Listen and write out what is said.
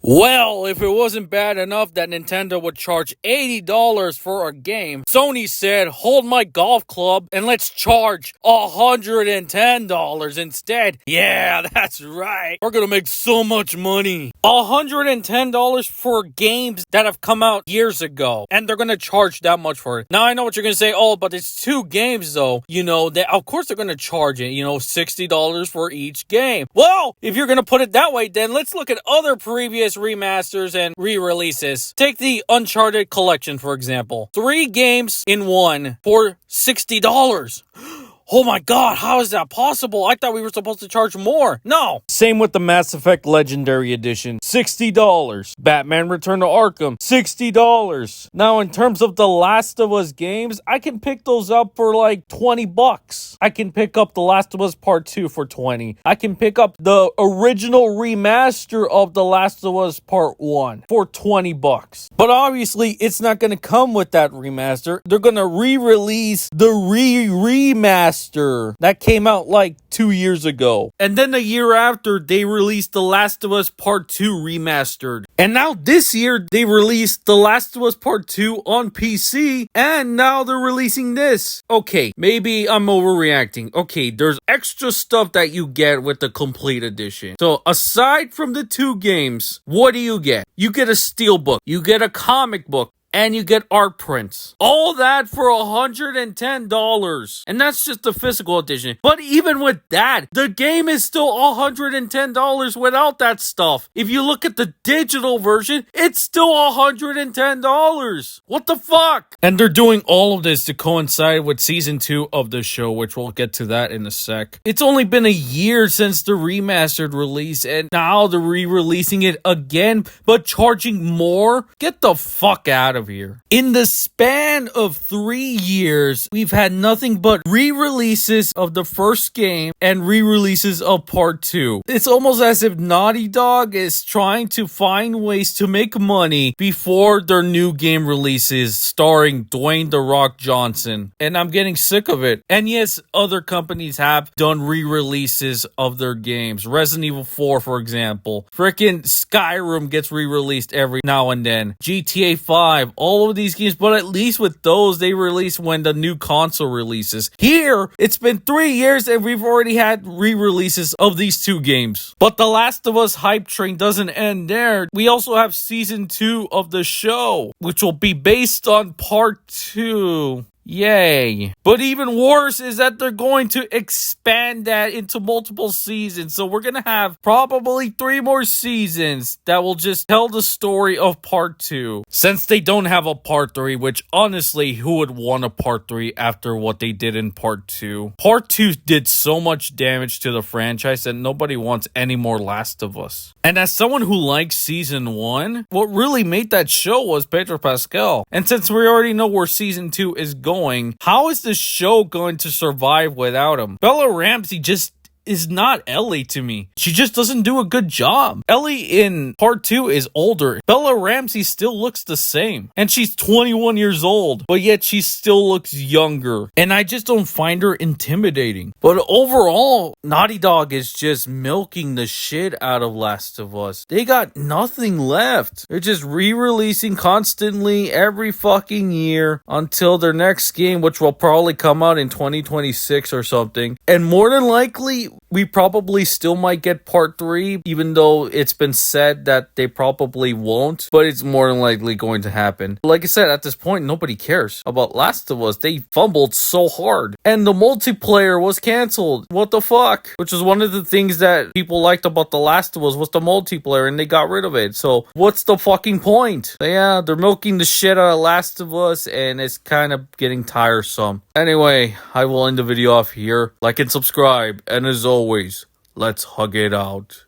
Well, if it wasn't bad enough that Nintendo would charge $80 for a game, Sony said, hold my golf club and let's charge $110 instead. Yeah, that's right. We're gonna make so much money. $110 for games that have come out years ago, and they're gonna charge that much for it. Now, I know what you're gonna say, oh, but it's two games though. Of course they're gonna charge it, $60 for each game. Well, if you're gonna put it that way, then let's look at other previous remasters and re-releases. Take the Uncharted collection, for example. 3 games in one for $60. Oh my god, how is that possible? I thought we were supposed to charge more. No. Same with the Mass Effect Legendary Edition. $60. Batman Return to Arkham. $60. Now, in terms of the Last of Us games, I can pick those up for like $20. I can pick up The Last of Us Part 2 for $20. I can pick up the original remaster of The Last of Us Part 1 for $20. But obviously, it's not going to come with that remaster. They're going to re-release the remaster that came out like 2 years ago. And then the year after, they released The Last of Us Part 2 remastered. And now this year, they released The Last of Us Part 2 on PC, and now they're releasing this. Okay, maybe I'm overreacting. Okay, there's extra stuff that you get with the complete edition. So aside from the 2 games, what do you get? You get a steelbook, you get a comic book, and you get art prints. All that for $110. And that's just the physical edition. But even with that, the game is still $110 without that stuff. If you look at the digital version, it's still $110. What the fuck? And they're doing all of this to coincide with season 2 of the show, which we'll get to that in a sec. It's only been a year since the remastered release, and now they're re-releasing it again, but charging more? Get the fuck out of here. In the span of 3 years, we've had nothing but re-releases of the first game and re-releases of part 2. It's almost as if Naughty Dog is trying to find ways to make money before their new game releases starring Dwayne "The Rock" Johnson. And I'm getting sick of it. And yes, other companies have done re-releases of their games. Resident Evil 4, for example. Frickin' Skyrim gets re-released every now and then. GTA 5, all of these games, but at least with those, they release when the new console releases. Here, it's been 3 years and we've already had re-releases of these 2 games. But The Last of Us hype train doesn't end there. We also have season 2 of the show, which will be based on part 2. Yay. But even worse is that they're going to expand that into multiple seasons. So we're going to have probably 3 more seasons that will just tell the story of part 2. Since they don't have a part 3, which honestly, who would want a part 3 after what they did in part 2? Part 2 did so much damage to the franchise that nobody wants any more Last of Us. And as someone who likes season 1, what really made that show was Pedro Pascal. And since we already know where season 2 is going, how is this show going to survive without him? Bella Ramsey just is not Ellie to me. She just doesn't do a good job. Ellie in part 2 is older. Bella Ramsey still looks the same. And she's 21 years old, but yet she still looks younger. And I just don't find her intimidating. But overall, Naughty Dog is just milking the shit out of Last of Us. They got nothing left. They're just re-releasing constantly every fucking year until their next game, which will probably come out in 2026 or something. And more than likely, we probably still might get part 3, even though it's been said that they probably won't, but it's more than likely going to happen. Like I said, at this point, nobody cares about Last of Us. They fumbled so hard, and the multiplayer was canceled. What the fuck? Which is one of the things that people liked about The Last of Us was the multiplayer, and they got rid of it. So what's the fucking point? So yeah, they're milking the shit out of Last of Us, and it's kind of getting tiresome. Anyway, I will end the video off here. Like and subscribe, and as always, let's hug it out.